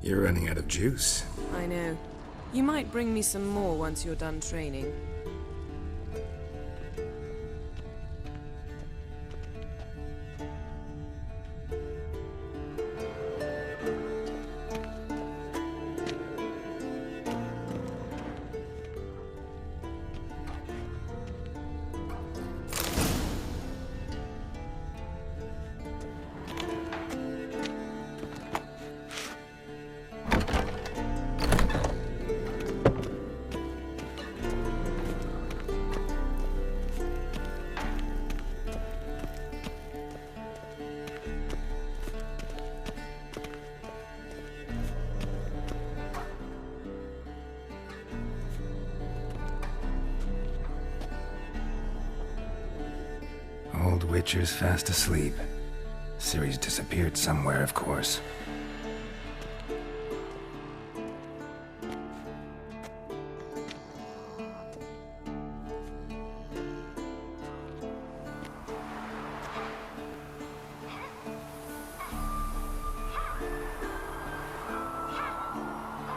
You're running out of juice. I know. You might bring me some more once you're done training. Old Witcher's fast asleep. Ciri's disappeared somewhere, of course.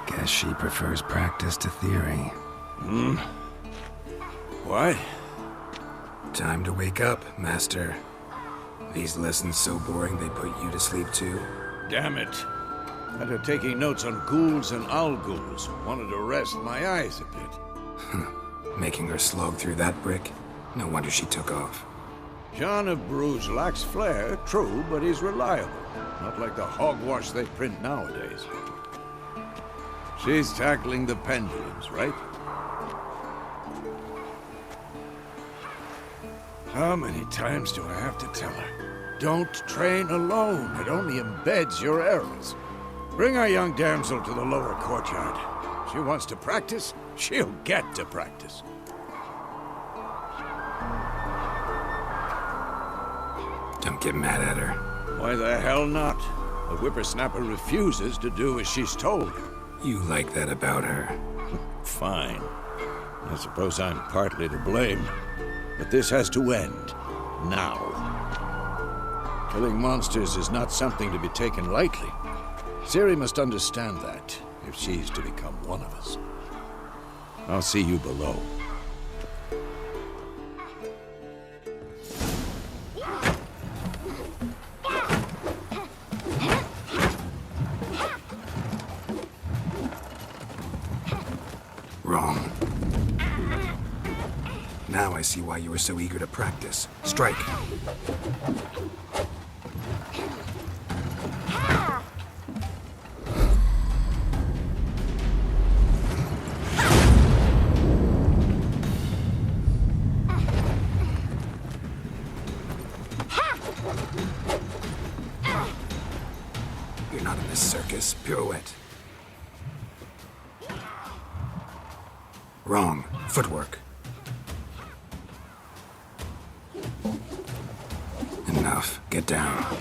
Guess she prefers practice to theory. What? Time to wake up, Master. These lessons so boring they put you to sleep too? Damn it. Had her taking notes on ghouls and owl-ghouls. Wanted to rest my eyes a bit. Making her slog through that brick? No wonder she took off. John of Bruges lacks flair, true, but he's reliable. Not like the hogwash they print nowadays. She's tackling the pendulums, right? How many times do I have to tell her? Don't train alone. It only embeds your errors. Bring our young damsel to the lower courtyard. She wants to practice, she'll get to practice. Don't get mad at her. Why the hell not? The whippersnapper refuses to do as she's told. You like that about her. Fine. I suppose I'm partly to blame. But this has to end. Now. Killing monsters is not something to be taken lightly. Ciri must understand that, if she's to become one of us. I'll see you below. Wrong. Now I see why you were so eager to practice. Strike. You're not in this circus. Pirouette. Wrong. Footwork. Enough. Get down.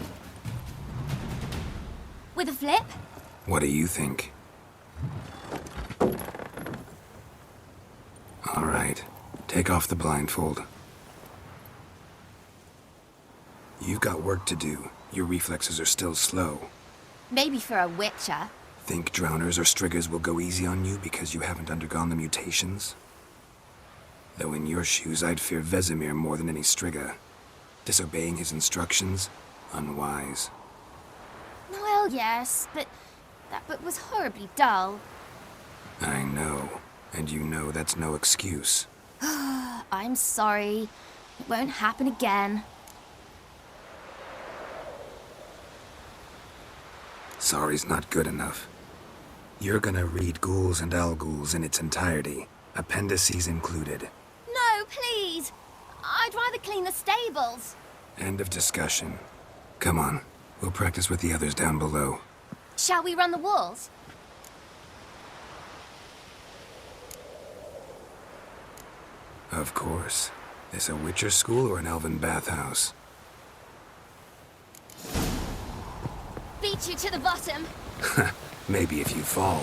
With a flip? What do you think? All right. Take off the blindfold. You've got work to do. Your reflexes are still slow. Maybe for a witcher. Think drowners or striggers will go easy on you because you haven't undergone the mutations? Though in your shoes, I'd fear Vesemir more than any strigger. Disobeying his instructions? Unwise. Well, yes, but that book was horribly dull. I know. And you know that's no excuse. I'm sorry. It won't happen again. Sorry's not good enough. You're gonna read Ghouls and Owl-Ghouls in its entirety, appendices included. No, please! I'd rather clean the stables. End of discussion. Come on, we'll practice with the others down below. Shall we run the walls? Of course. This a Witcher school or an elven bathhouse? Beat you to the bottom. Maybe if you fall.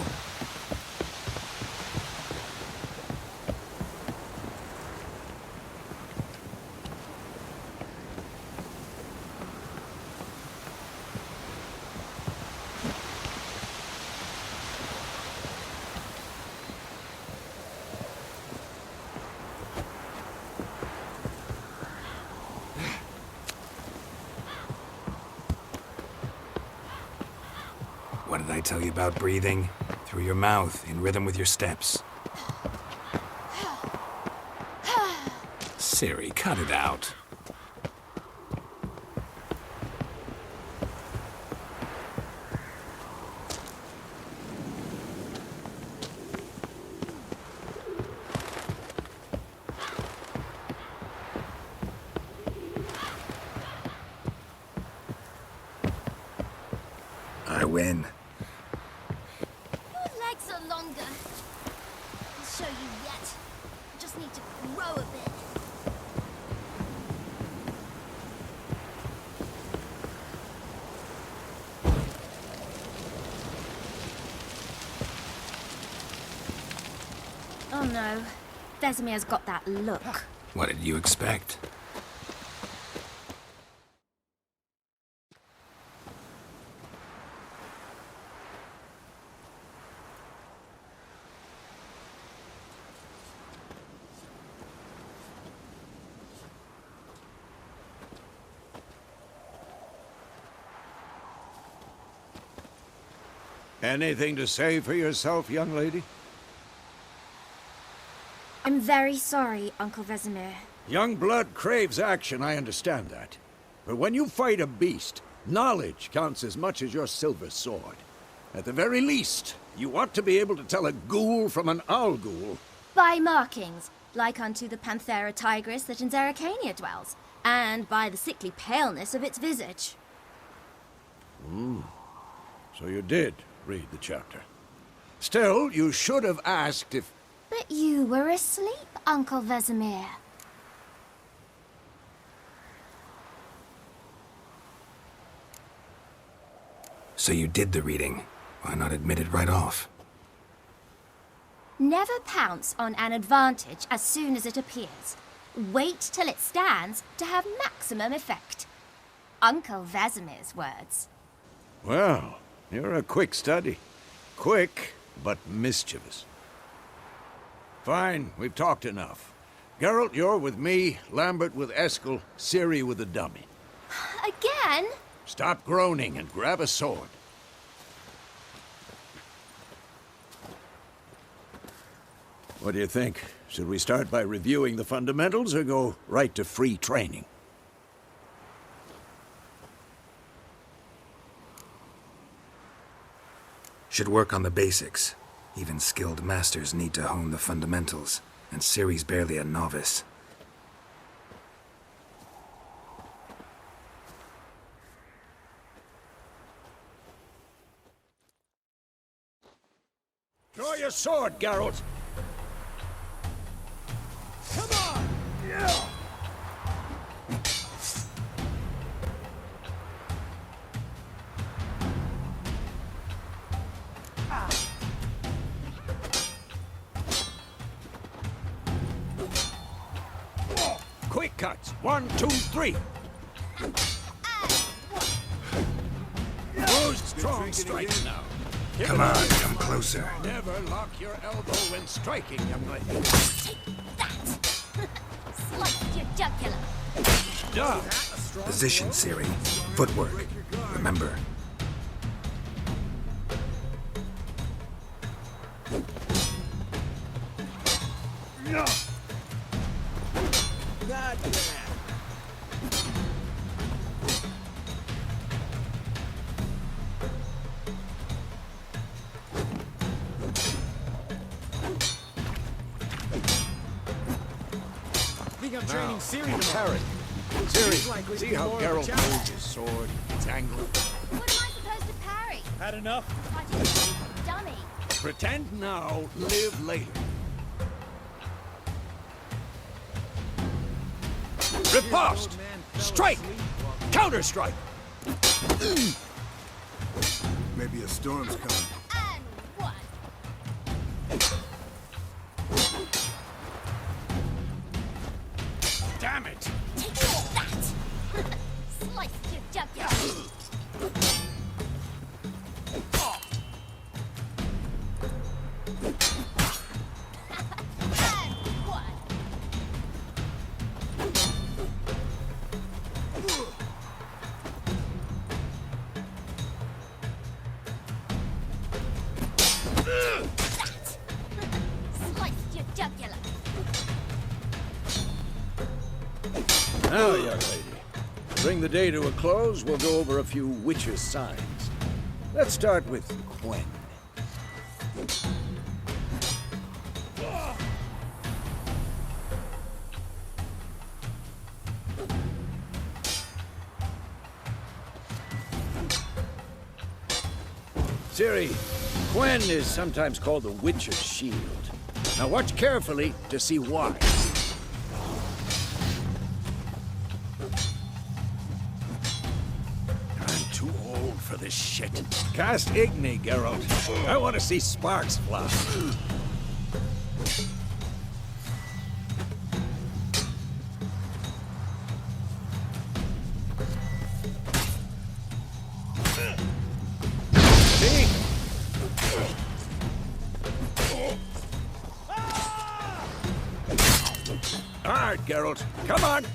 What did I tell you about breathing? Through your mouth, in rhythm with your steps. Siri, cut it out. I win. Your legs are longer. I'll show you yet. I just need to grow a bit. Oh no. Vesemir's got that look. What did you expect? Anything to say for yourself, young lady? I'm very sorry, Uncle Vesemir. Young blood craves action, I understand that. But when you fight a beast, knowledge counts as much as your silver sword. At the very least, you ought to be able to tell a ghoul from an owl ghoul. By markings, like unto the Panthera tigris that in Zerricania dwells, and by the sickly paleness of its visage. So you did read the chapter. Still, you should have asked if... But you were asleep, Uncle Vesemir. So you did the reading. Why not admit it right off? Never pounce on an advantage as soon as it appears. Wait till it stands to have maximum effect. Uncle Vesemir's words. Well, you're a quick study. Quick, but mischievous. Fine, we've talked enough. Geralt, you're with me, Lambert with Eskel, Ciri with the dummy. Again? Stop groaning and grab a sword. What do you think? Should we start by reviewing the fundamentals or go right to free training? Should work on the basics. Even skilled masters need to hone the fundamentals, and Ciri's barely a novice. Draw your sword, Geralt! Come on! Yeah! Quick cuts! 1, 2, 3! Oh, strong strike now! Come on, come closer. Never lock your elbow when striking, young lady. Take that! Slice your jugular. Duh! Position, Ciri. Footwork. Remember. I'm training Ciri tomorrow. Parry. Ciri, see how Geralt holds his sword? It's angled. What am I supposed to parry? Had enough? I just dummy. Pretend now, live later. Riposte! Strike! Counter-strike! Maybe a storm's coming. And one. Damn it! Take that! Slice your jugular. And one. Now, young lady, to bring the day to a close, we'll go over a few witches' signs. Let's start with Gwen. Ciri, Gwen is sometimes called the Witch's Shield. Now watch carefully to see why. I'm too old for this shit. Cast Igni, Geralt. I want to see sparks fly. Hard, Geralt. Come on!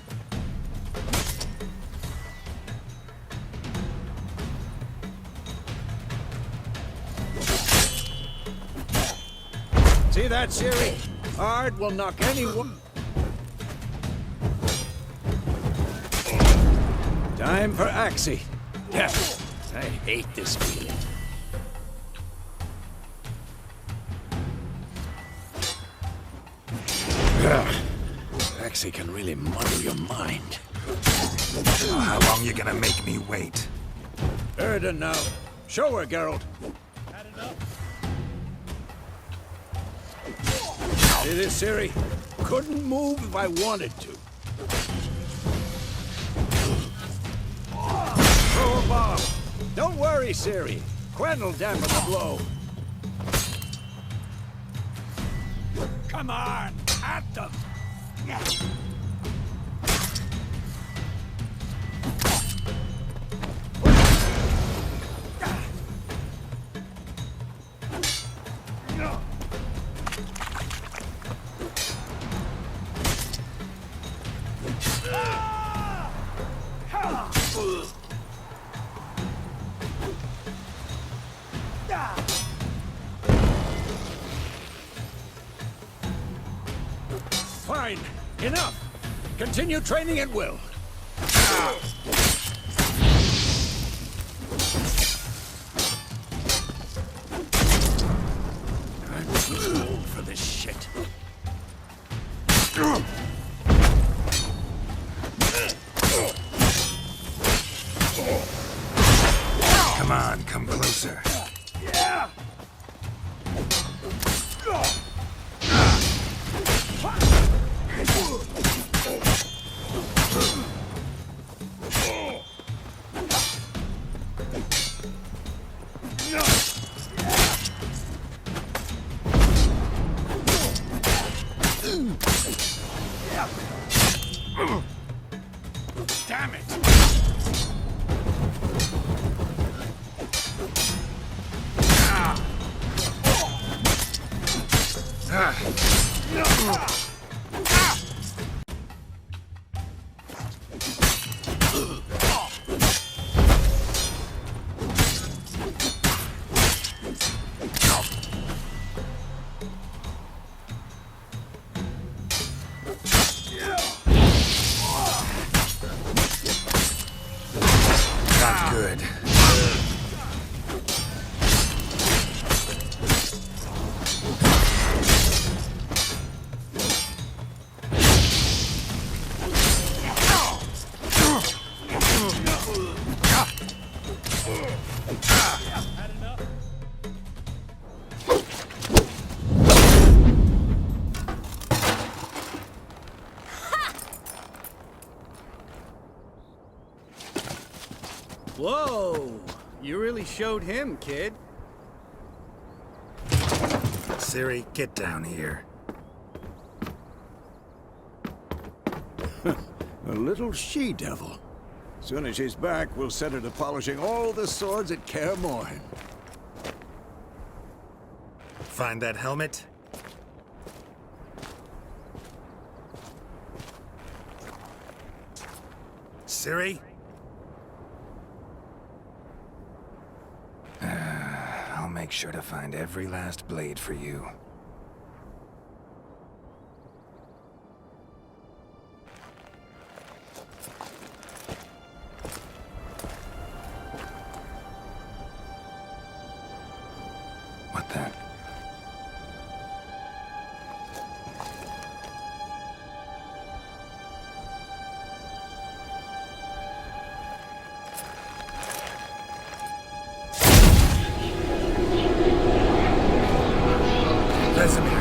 See that, Ciri? Hard will knock anyone. Time for Axie. Yes, I hate this feeling. Axie can really muddle your mind. How long you gonna make me wait? Erden now. Show her, Geralt. See this, Ciri? Couldn't move if I wanted to. Throw a bomb. Don't worry, Ciri. Gwen will dampen the blow. Come on, at them! Fine. Enough. Continue training at will. I'm too old for this shit. Come on, come closer. Yeah. Damn it! Not good. Whoa! You really showed him, kid. Ciri, get down here. A little she-devil. Soon as she's back, we'll set her to polishing all the swords at Kaer Morhen. Find that helmet? Ciri? I'll make sure to find every last blade for you. that. Vesemir.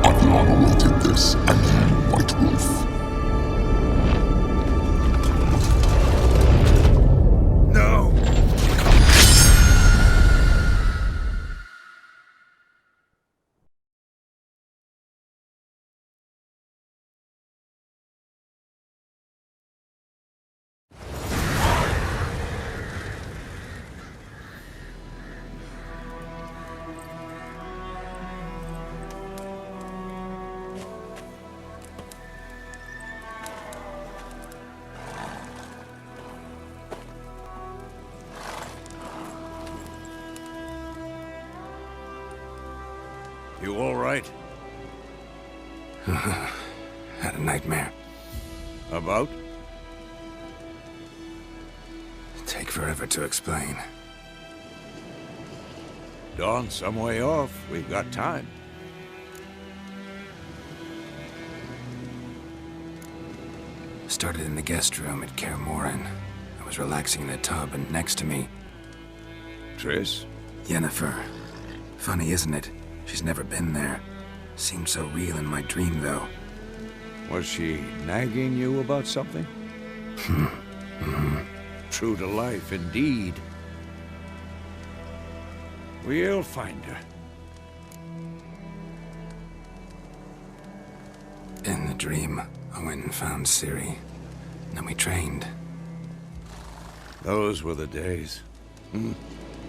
Adriano did this, and you, White Wolf. No! You all right? Had a nightmare. About? Take forever to explain. Dawn's some way off. We've got time. Started in the guest room at Kaer Morhen. I was relaxing in a tub, and next to me, Triss? Yennefer. Funny, isn't it? She's never been there. Seemed so real in my dream, though. Was she nagging you about something? True to life, indeed. We'll find her. In the dream, I went and found Ciri. Then we trained. Those were the days.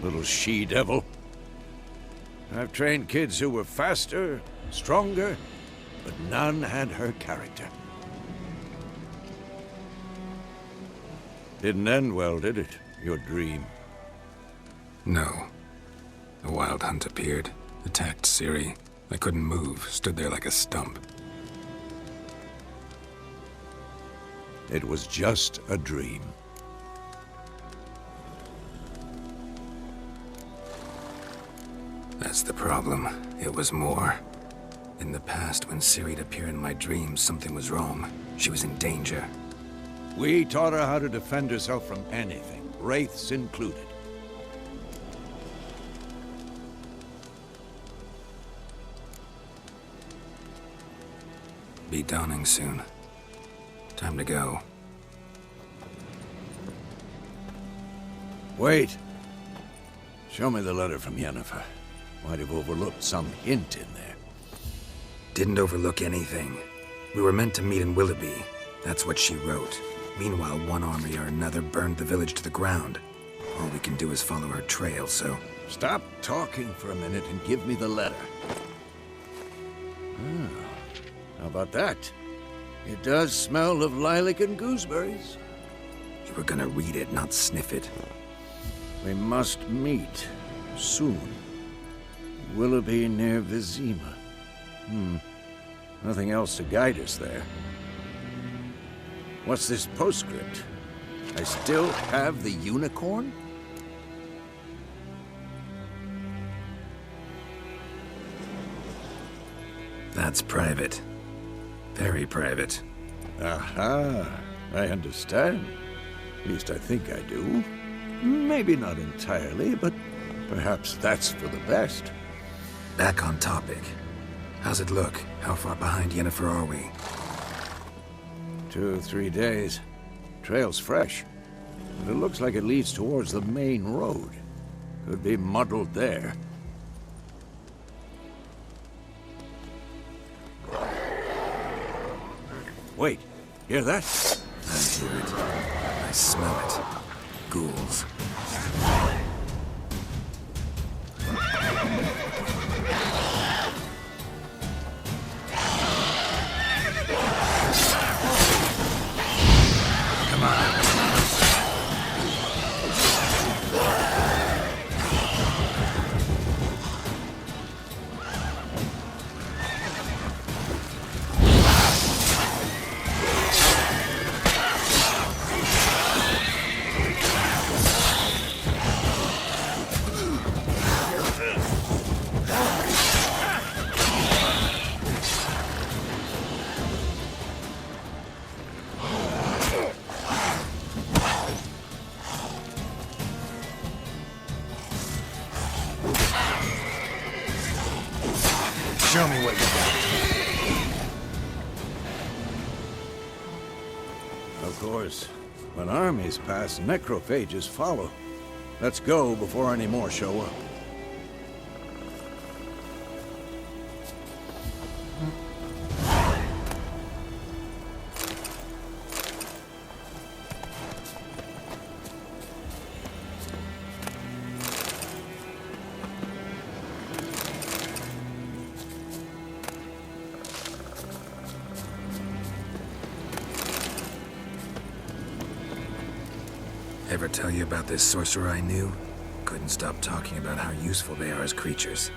Little she-devil. I've trained kids who were faster, stronger, but none had her character. Didn't end well, did it? Your dream? No. A wild hunt appeared, attacked Ciri. I couldn't move, stood there like a stump. It was just a dream. That's the problem. It was more. In the past, when Ciri'd appear in my dreams, something was wrong. She was in danger. We taught her how to defend herself from anything, wraiths included. Be dawning soon. Time to go. Wait. Show me the letter from Yennefer. Might have overlooked some hint in there. Didn't overlook anything. We were meant to meet in Willoughby. That's what she wrote. Meanwhile, one army or another burned the village to the ground. All we can do is follow her trail, so... Stop talking for a minute and give me the letter. How about that? It does smell of lilac and gooseberries. You were gonna read it, not sniff it. We must meet soon. Willoughby near Vizima. Nothing else to guide us there. What's this postscript? I still have the unicorn? That's private. Very private. Aha, I understand. At least I think I do. Maybe not entirely, but perhaps that's for the best. Back on topic. How's it look? How far behind Yennefer are we? 2 or 3 days. Trail's fresh. But it looks like it leads towards the main road. Could be muddled there. Wait, hear that? I hear it. I smell it. Ghouls. Show me what you got. Of course, when armies pass, necrophages follow. Let's go before any more show up. Ever tell you about this sorcerer I knew? Couldn't stop talking about how useful they are as creatures.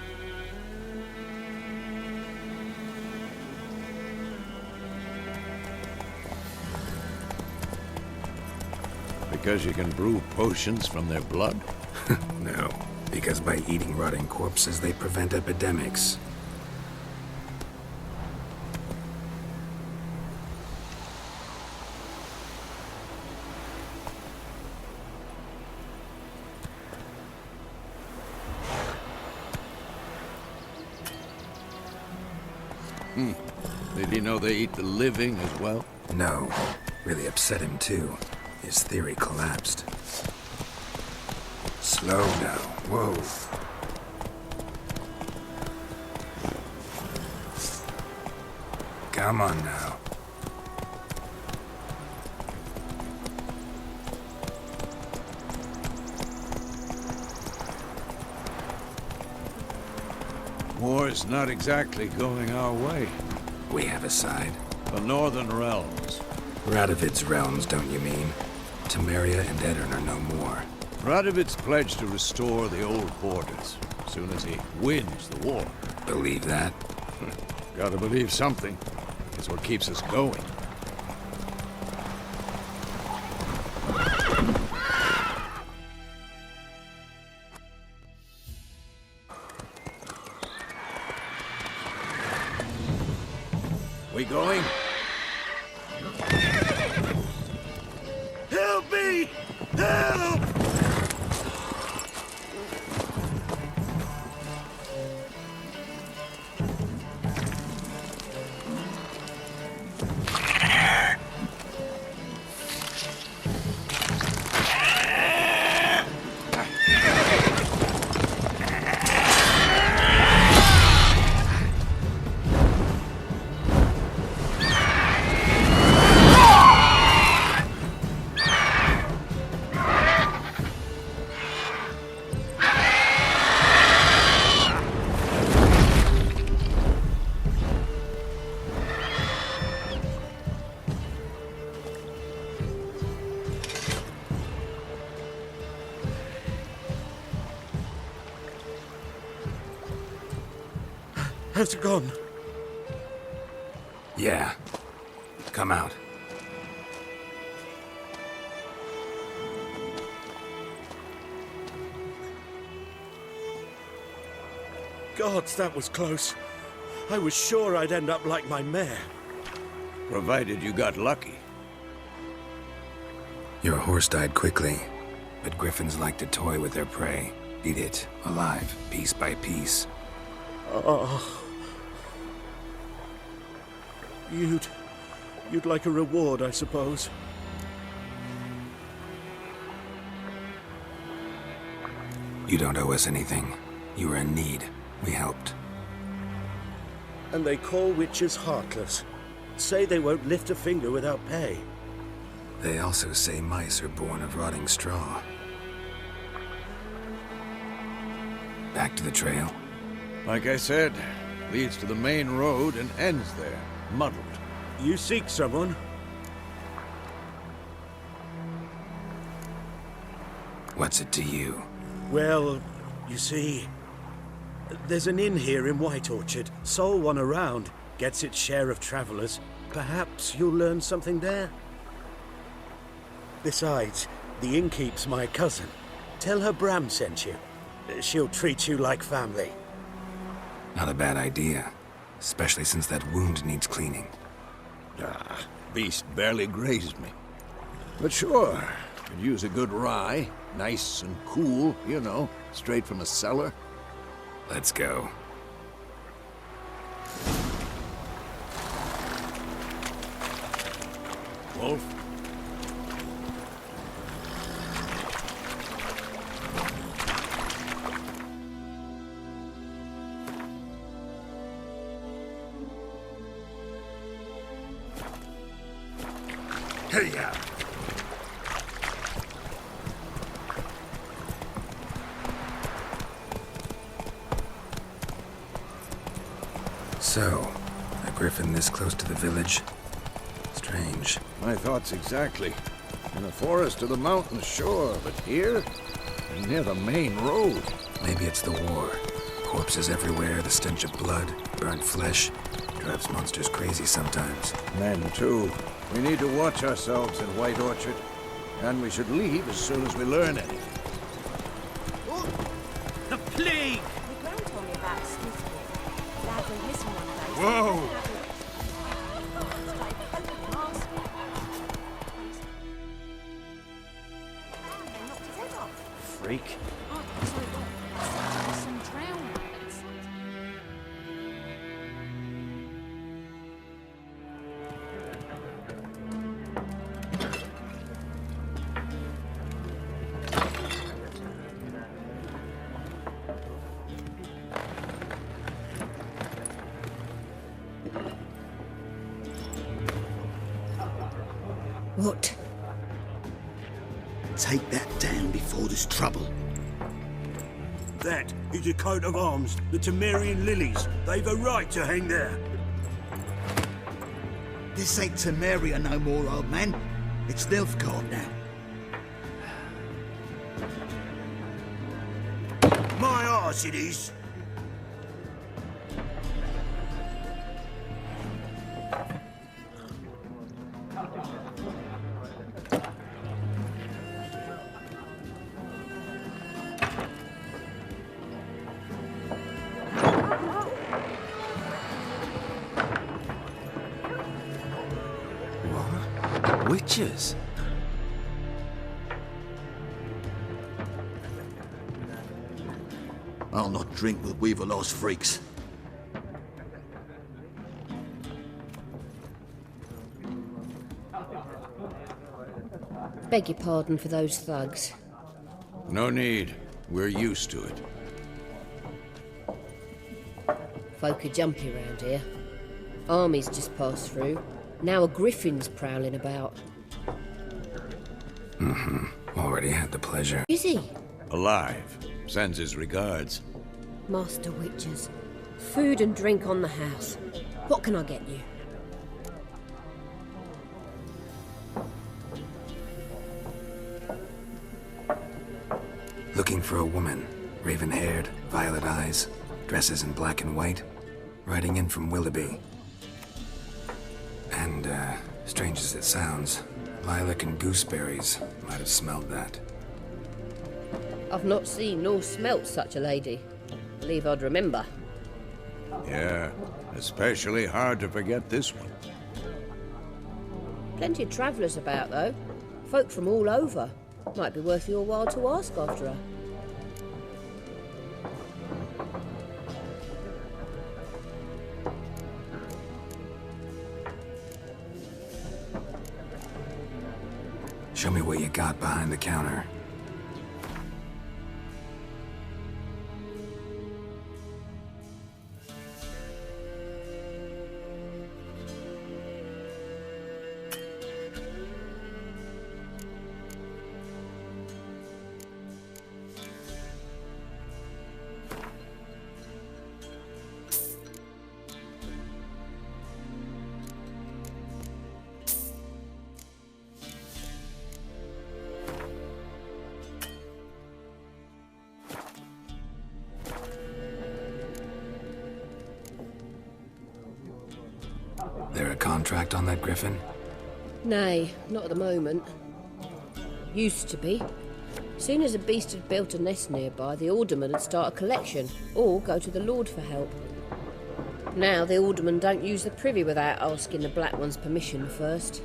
Because you can brew potions from their blood? No, because by eating rotting corpses, they prevent epidemics. Did he know they eat the living as well? No, really upset him too. His theory collapsed. Slow now, whoa. Come on now. War's not exactly going our way. We have a side. The Northern Realms. Radovid's realms, don't you mean? Temeria and Edirn are no more. Radovid's pledged to restore the old borders as soon as he wins the war. Believe that? Gotta believe something. It's what keeps us going. We going? Help me! Help! Has it gone? Yeah. Come out. Gods, that was close. I was sure I'd end up like my mare. Provided you got lucky. Your horse died quickly, but griffins like to toy with their prey. Eat it, alive, piece by piece. Oh. You'd like a reward, I suppose. You don't owe us anything. You were in need. We helped. And they call witches heartless. Say they won't lift a finger without pay. They also say mice are born of rotting straw. Back to the trail? Like I said, leads to the main road and ends there, muddled. You seek someone? What's it to you? Well, you see, there's an inn here in White Orchard. Sole one around, gets its share of travelers. Perhaps you'll learn something there? Besides, the innkeep's my cousin. Tell her Bram sent you. She'll treat you like family. Not a bad idea. Especially since that wound needs cleaning. Ah, beast barely grazed me. But sure, could use a good rye. Nice and cool, you know, straight from a cellar. Let's go. Wolf. Hey-ya! So, a griffin this close to the village? Strange. My thoughts exactly. In the forest or the mountain shore, but here? Near the main road. Maybe it's the war. Corpses everywhere, the stench of blood, burnt flesh. Drives monsters crazy sometimes. Men, too. We need to watch ourselves in White Orchard. And we should leave as soon as we learn anything. The plague! My gran told me about a smith kid. Lad went missing one day. Whoa! Freak. Some drowned. What? Take that down before there's trouble. That is a coat of arms, the Temerian lilies. They've a right to hang there. This ain't Temeria no more, old man. It's Nilfgaard now. My arse it is. Witches? I'll not drink with Weaverlaw's freaks. Beg your pardon for those thugs. No need. We're used to it. Folk are jumpy round here. Armies just passed through. Now a griffin's prowling about. Already had the pleasure. Is he? Alive. Sends his regards. Master Witches. Food and drink on the house. What can I get you? Looking for a woman. Raven-haired, violet eyes, dresses in black and white. Riding in from Willoughby. And, strange as it sounds, lilac and gooseberries might have smelled that. I've not seen nor smelt such a lady. Believe I'd remember. Yeah, especially hard to forget this one. Plenty of travellers about, though. Folk from all over. Might be worth your while to ask after her. Show me what you got behind the counter. There a contract on that griffin? Nay, not at the moment. Used to be. Soon as a beast had built a nest nearby, the alderman would start a collection, or go to the Lord for help. Now the alderman don't use the privy without asking the Black One's permission first.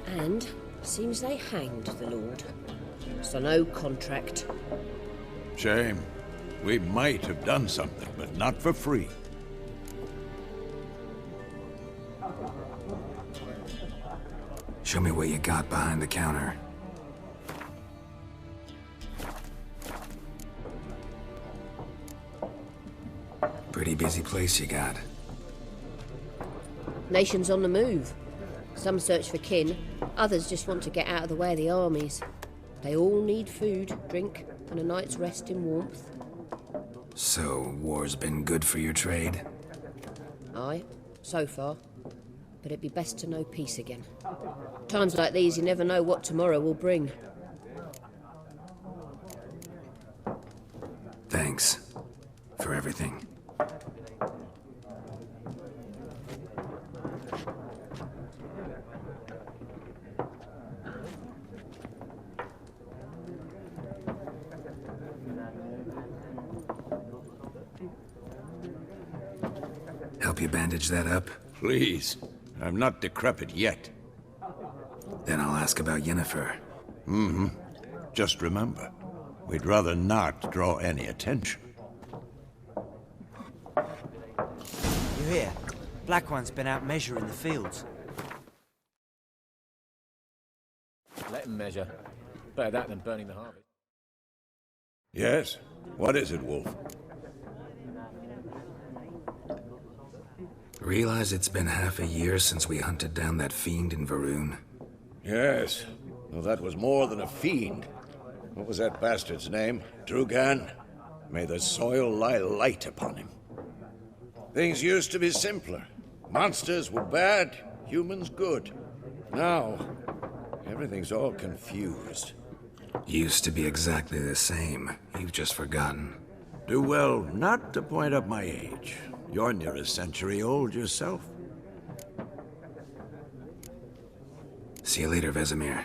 And seems they hanged the Lord. So no contract. Shame. We might have done something, but not for free. Show me what you got behind the counter. Pretty busy place you got. Nations on the move. Some search for kin, others just want to get out of the way of the armies. They all need food, drink, and a night's rest in warmth. So, war's been good for your trade? Aye, so far. But it'd be best to know peace again. Times like these, you never know what tomorrow will bring. Thanks for everything. Help you bandage that up? Please. I'm not decrepit yet. Then I'll ask about Yennefer. Mm-hmm. Just remember, we'd rather not draw any attention. You hear? Black One's been out measuring the fields. Let him measure. Better that than burning the harvest. Yes? What is it, Wolf? Realize it's been half a year since we hunted down that fiend in Varun? Yes. Well, that was more than a fiend. What was that bastard's name? Drugan? May the soil lie light upon him. Things used to be simpler. Monsters were bad, humans good. Now, everything's all confused. Used to be exactly the same. You've just forgotten. Do well not to point up my age. You're near a century old yourself. See you later, Vesemir.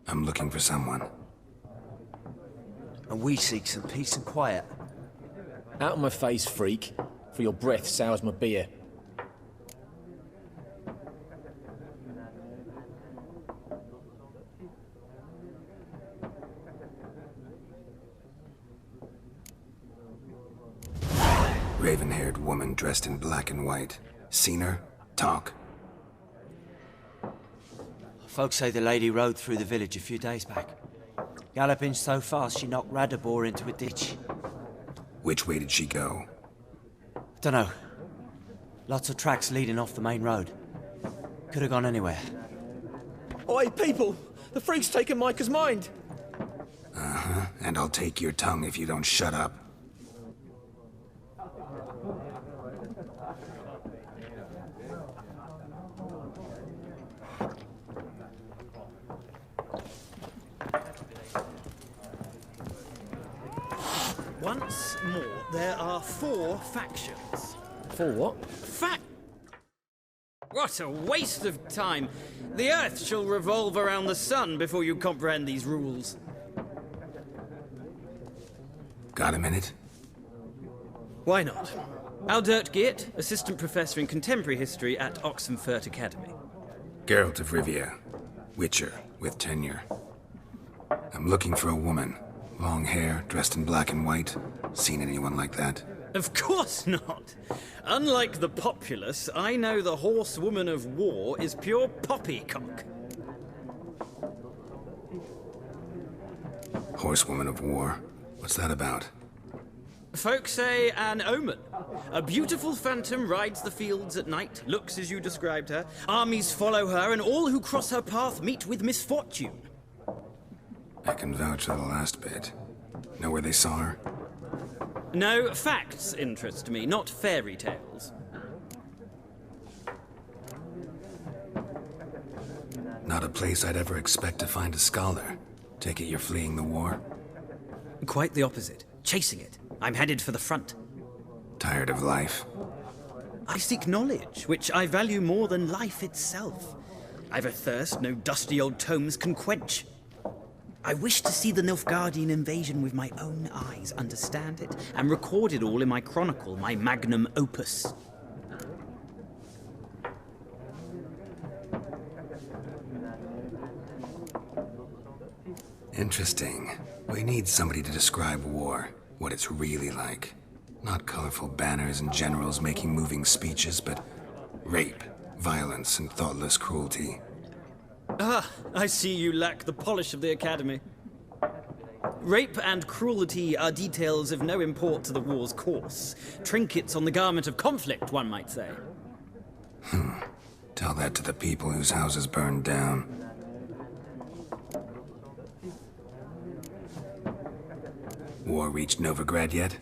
I'm looking for someone. And we seek some peace and quiet. Out of my face, freak. For your breath sours my beer. Raven-haired woman dressed in black and white. Seen her? Talk. Folks say the lady rode through the village a few days back. Galloping so fast she knocked Radabor into a ditch. Which way did she go? Dunno. Lots of tracks leading off the main road. Could have gone anywhere. Oi, people! The freak's taken Micah's mind! Uh-huh. And I'll take your tongue if you don't shut up. Once more, there are 4 factions. 4 what? What a waste of time! The Earth shall revolve around the sun before you comprehend these rules. Got a minute? Why not? Aldert Geert, Assistant Professor in Contemporary History at Oxenfurt Academy. Geralt of Rivia. Witcher, with tenure. I'm looking for a woman. Long hair, dressed in black and white. Seen anyone like that? Of course not! Unlike the populace, I know the horsewoman of war is pure poppycock. Horsewoman of war? What's that about? Folk say an omen. A beautiful phantom rides the fields at night, looks as you described her. Armies follow her, and all who cross her path meet with misfortune. I can vouch for the last bit. Know where they saw her? No, facts interest me, not fairy tales. Not a place I'd ever expect to find a scholar. Take it you're fleeing the war? Quite the opposite. Chasing it. I'm headed for the front. Tired of life? I seek knowledge, which I value more than life itself. I've a thirst no dusty old tomes can quench. I wish to see the Nilfgaardian invasion with my own eyes, understand it, and record it all in my chronicle, my magnum opus. Interesting. We need somebody to describe war, what it's really like. Not colorful banners and generals making moving speeches, but rape, violence, and thoughtless cruelty. Ah, I see you lack the polish of the Academy. Rape and cruelty are details of no import to the war's course. Trinkets on the garment of conflict, one might say. Tell that to the people whose houses burned down. War reached Novigrad yet?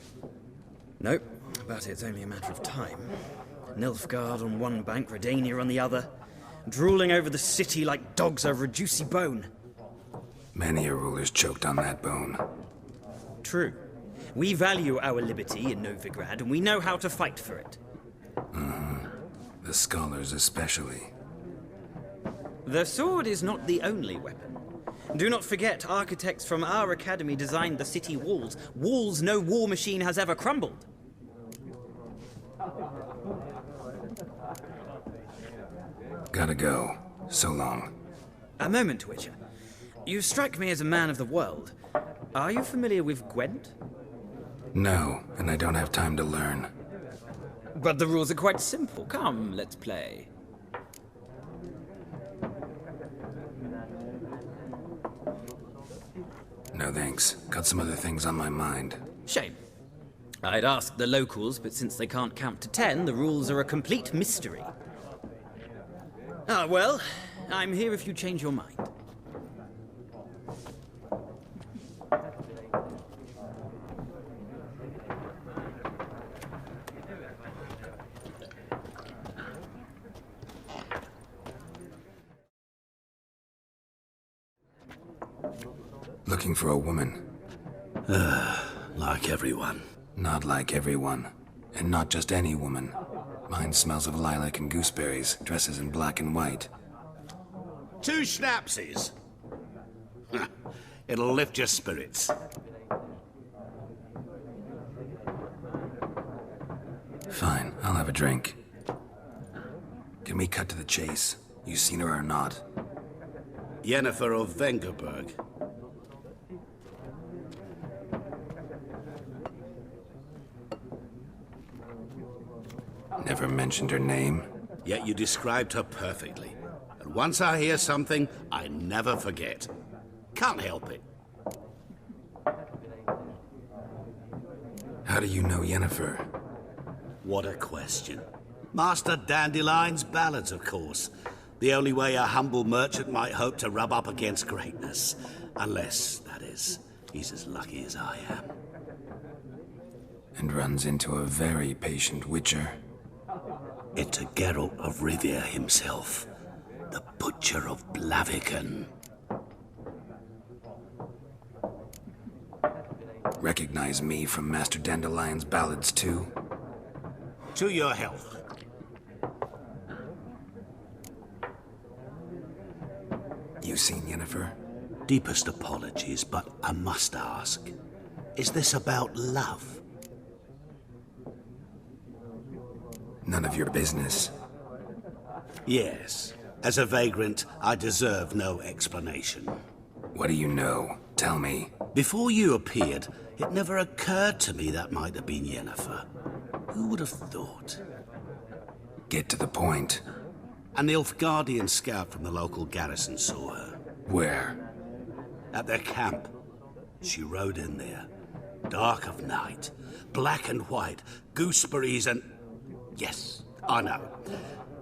Nope, but it's only a matter of time. Nilfgaard on one bank, Redania on the other, drooling over the city like dogs over a juicy bone. Many a ruler's choked on that bone. True. We value our liberty in Novigrad, and we know how to fight for it. The scholars especially. The sword is not the only weapon. Do not forget, architects from our academy designed the city walls. Walls no war machine has ever crumbled. Gotta go. So long. A moment, Witcher. You strike me as a man of the world. Are you familiar with Gwent? No, and I don't have time to learn. But the rules are quite simple. Come, let's play. No thanks. Got some other things on my mind. Shame. I'd ask the locals, but since they can't count to 10, the rules are a complete mystery. Ah, well, I'm here if you change your mind. Looking for a woman. Like everyone. Not like everyone. And not just any woman. Mine smells of lilac and gooseberries, dresses in black and white. 2 schnapsies. It'll lift your spirits. Fine, I'll have a drink. Can we cut to the chase? You seen her or not? Yennefer of Vengerberg. Never mentioned her name. Yet you described her perfectly. And once I hear something, I never forget. Can't help it. How do you know Yennefer? What a question. Master Dandelion's ballads, of course. The only way a humble merchant might hope to rub up against greatness. Unless, that is, he's as lucky as I am. And runs into a very patient witcher. Into Geralt of Rivia himself. The Butcher of Blaviken. Recognize me from Master Dandelion's ballads, too? To your health. You seen Yennefer? Deepest apologies, but I must ask. Is this about love? None of your business. Yes. As a vagrant, I deserve no explanation. What do you know? Tell me. Before you appeared, it never occurred to me that might have been Yennefer. Who would have thought? Get to the point. A Nilfgaardian scout from the local garrison saw her. Where? At their camp. She rode in there. Dark of night. Black and white. Gooseberries and... Yes, I know.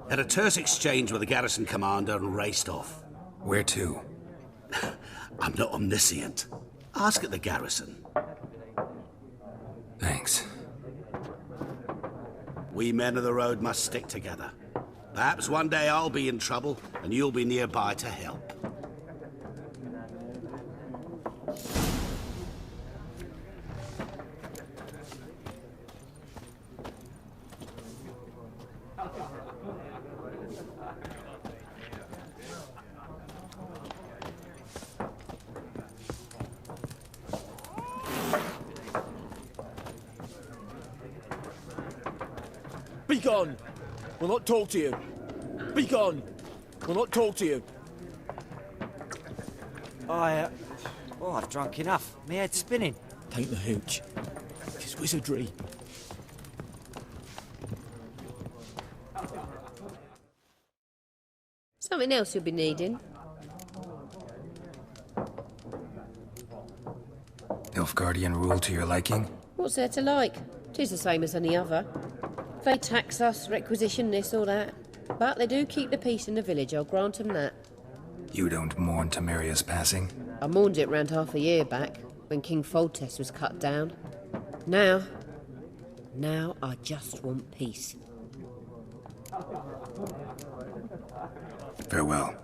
Had a terse exchange with the garrison commander and raced off. Where to? I'm not omniscient. Ask at the garrison. Thanks. We men of the road must stick together. Perhaps one day I'll be in trouble and you'll be nearby to help. Be gone! We'll not talk to you. Be gone! We'll not talk to you. Oh, I've drunk enough. My head's spinning. Tain't the hooch. It's wizardry. Something else you'll be needing. Nilfgaardian rule to your liking? What's there to like? 'Tis the same as any other. They tax us, requisition this or that. But they do keep the peace in the village, I'll grant them that. You don't mourn Temeria's passing? I mourned it round half a year back, when King Foltest was cut down. Now I just want peace. Farewell.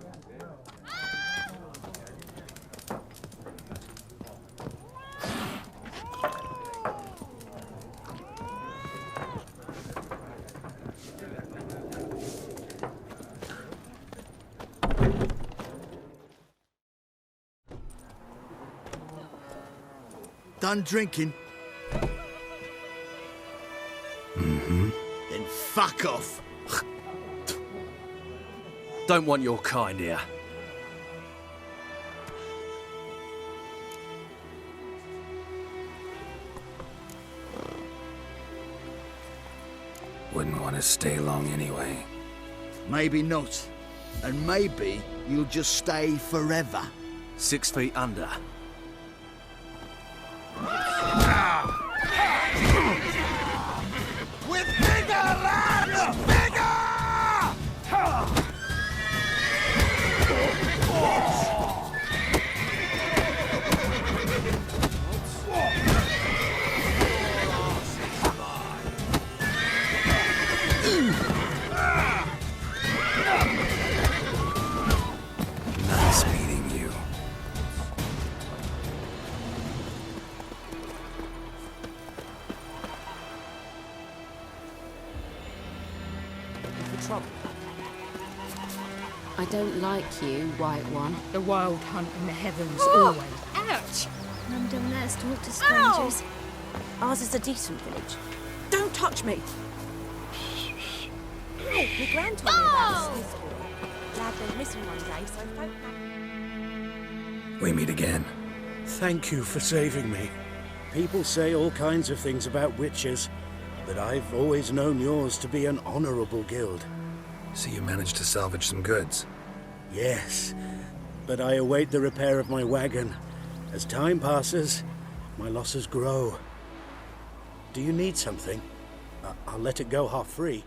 Done drinking? Mm-hmm. Then fuck off. Don't want your kind here. Wouldn't want to stay long anyway. Maybe not. And maybe you'll just stay forever. 6 feet under. With bigger lads! Bigger! Nice meeting you. I don't like you, White One. The wild hunt in the heavens, always. Ouch! None don't let us talk to strangers. Ours is a decent village. Don't touch me! My grand told me about this school. Lad went missing one day, so folk... We meet again. Thank you for saving me. People say all kinds of things about witches, but I've always known yours to be an honorable guild. So you managed to salvage some goods? Yes, but I await the repair of my wagon. As time passes, my losses grow. Do you need something? I'll let it go half free.